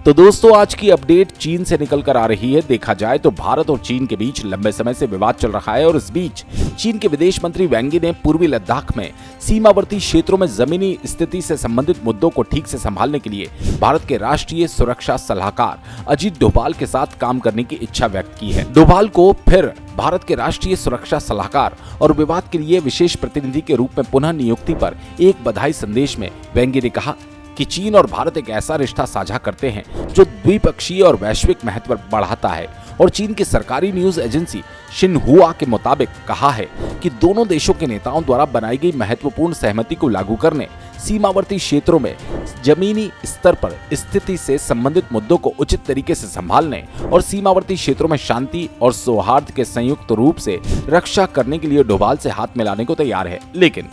तो दोस्तों आज की अपडेट चीन से निकल कर आ रही है। देखा जाए तो भारत और चीन के बीच लंबे समय से विवाद चल रहा है और इस बीच चीन के विदेश मंत्री वांग यी ने पूर्वी लद्दाख में सीमावर्ती क्षेत्रों में जमीनी स्थिति से संबंधित मुद्दों को ठीक से संभालने के लिए भारत के राष्ट्रीय सुरक्षा सलाहकार अजीत डोभाल के साथ काम करने की इच्छा व्यक्त की है। डोभाल को फिर भारत के राष्ट्रीय सुरक्षा सलाहकार और विवाद के लिए विशेष प्रतिनिधि के रूप में पुनः नियुक्ति पर एक बधाई संदेश में वांग यी ने कहा कि चीन और भारत एक ऐसा रिश्ता साझा करते हैं जो द्विपक्षीय और वैश्विक महत्व बढ़ाता है। और चीन की सरकारी न्यूज एजेंसी शिन्हुआ के मुताबिक कहा है कि दोनों देशों के नेताओं द्वारा बनाई गई महत्वपूर्ण सहमति को लागू करने, सीमावर्ती क्षेत्रों में जमीनी स्तर पर स्थिति से संबंधित मुद्दों को उचित तरीके से संभालने और सीमावर्ती क्षेत्रों में शांति और सौहार्द के संयुक्त रूप से रक्षा करने के लिए डोभाल से हाथ मिलाने को तैयार है। लेकिन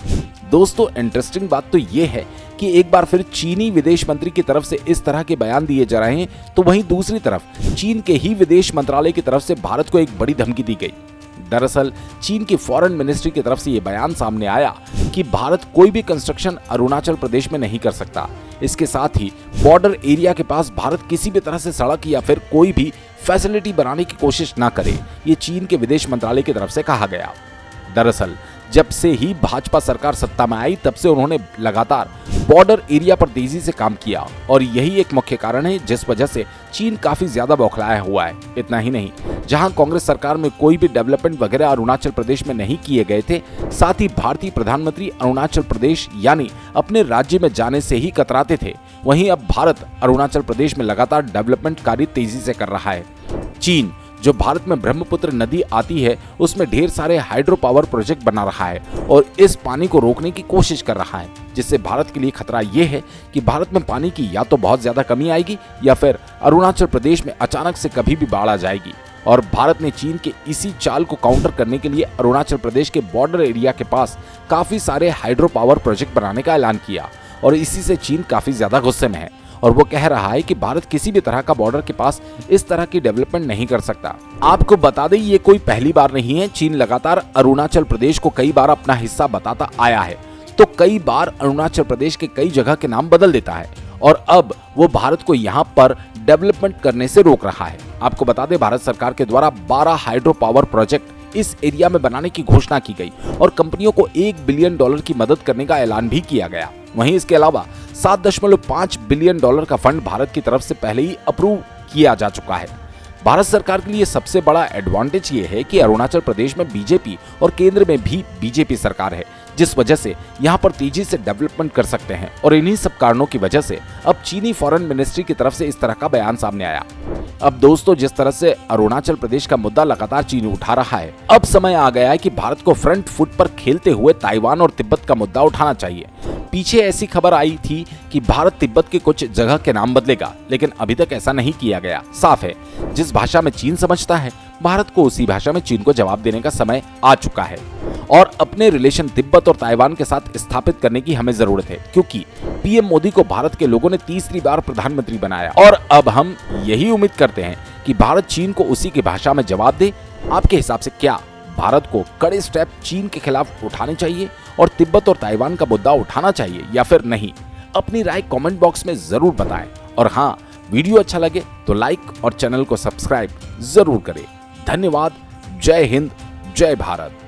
दोस्तों इंटरेस्टिंग बात तो ये है कि एक बार फिर चीनी विदेश मंत्री की तरफ से इस तरह के बयान दिए जा रहे हैं, तो वहीं दूसरी तरफ चीन के ही विदेश मंत्रालय की तरफ से भारत को एक बड़ी धमकी दी गई। दरअसल चीन की फॉरेन मिनिस्ट्री की तरफ से ये बयान सामने आया कि भारत कोई भी कंस्ट्रक्शन अरुणाचल प्रदेश में नहीं कर सकता। इसके साथ ही बॉर्डर एरिया के पास भारत किसी भी तरह से सड़क या फिर कोई भी फैसिलिटी बनाने की कोशिश न करे, ये चीन के विदेश मंत्रालय की तरफ से कहा गया। दरअसल जब से ही भाजपा सरकार सत्ता में आई तब से उन्होंने लगातार बॉर्डर एरिया पर तेजी से काम किया और यही एक मुख्य कारण है जिस वजह से चीन काफी ज्यादा बौखलाया हुआ है। इतना ही नहीं, जहां कांग्रेस सरकार में कोई भी डेवलपमेंट वगैरह अरुणाचल प्रदेश में नहीं किए गए थे, साथ ही भारतीय प्रधानमंत्री अरुणाचल प्रदेश यानी अपने राज्य में जाने से ही कतराते थे, वहीं अब भारत अरुणाचल प्रदेश में लगातार डेवलपमेंट कार्य तेजी से कर रहा है। चीन जो भारत में ब्रह्मपुत्र नदी आती है उसमें ढेर सारे हाइड्रो पावर प्रोजेक्ट बना रहा है और इस पानी को रोकने की कोशिश कर रहा है, जिससे भारत के लिए खतरा ये है कि भारत में पानी की या तो बहुत ज्यादा कमी आएगी या फिर अरुणाचल प्रदेश में अचानक से कभी भी बाढ़ आ जाएगी। और भारत ने चीन के इसी चाल को काउंटर करने के लिए अरुणाचल प्रदेश के बॉर्डर एरिया के पास काफी सारे हाइड्रो पावर प्रोजेक्ट बनाने का ऐलान किया और इसी से चीन काफी ज्यादा गुस्से में है और वो कह रहा है कि भारत किसी भी तरह का बॉर्डर के पास इस तरह की डेवलपमेंट नहीं कर सकता। आपको बता दें ये कोई पहली बार नहीं है, चीन लगातार अरुणाचल प्रदेश को कई बार अपना हिस्सा बताता आया है, तो कई बार अरुणाचल प्रदेश के कई जगह के नाम बदल देता है और अब वो भारत को यहाँ पर डेवलपमेंट करने से रोक रहा है। आपको बता दें भारत सरकार के द्वारा 12 हाइड्रो पावर प्रोजेक्ट इस एरिया में बनाने की घोषणा की गई और कंपनियों को $1 बिलियन की मदद करने का ऐलान भी किया गया। वहीं इसके अलावा $7.5 बिलियन का फंड भारत की तरफ से पहले ही अप्रूव किया जा चुका है। भारत सरकार के लिए सबसे बड़ा एडवांटेज ये है कि अरुणाचल प्रदेश में बीजेपी और केंद्र में भी बीजेपी सरकार है, जिस वजह से यहाँ पर तेजी से डेवलपमेंट कर सकते हैं और इन्हीं सब कारणों की वजह से अब चीनी फॉरेन मिनिस्ट्री की तरफ से इस तरह का बयान सामने आया। अब दोस्तों जिस तरह से अरुणाचल प्रदेश का मुद्दा लगातार चीन उठा रहा है, अब समय आ गया है कि भारत को फ्रंट फुट पर खेलते हुए ताइवान और तिब्बत का मुद्दा उठाना चाहिए। पीछे ऐसी खबर आई थी कि भारत तिब्बत के कुछ जगह के नाम बदलेगा, लेकिन अभी तक ऐसा नहीं किया गया। साफ है जिस भाषा में चीन समझता है, भारत को उसी भाषा में चीन को जवाब देने का समय आ चुका है और अपने रिलेशन तिब्बत और ताइवान के साथ स्थापित करने की हमें जरूरत है, क्योंकि पीएम मोदी को भारत के लोगों ने तीसरी बार प्रधानमंत्री बनाया और अब हम यही उम्मीद करते हैं कि भारत चीन को उसी की भाषा में जवाब दे। आपके हिसाब से क्या भारत को कड़े स्टेप चीन के खिलाफ उठाने चाहिए और तिब्बत और ताइवान का मुद्दा उठाना चाहिए या फिर नहीं? अपनी राय कमेंट बॉक्स में जरूर बताएं और हाँ, वीडियो अच्छा लगे तो लाइक और चैनल को सब्सक्राइब जरूर करें। धन्यवाद। जय हिंद, जय भारत।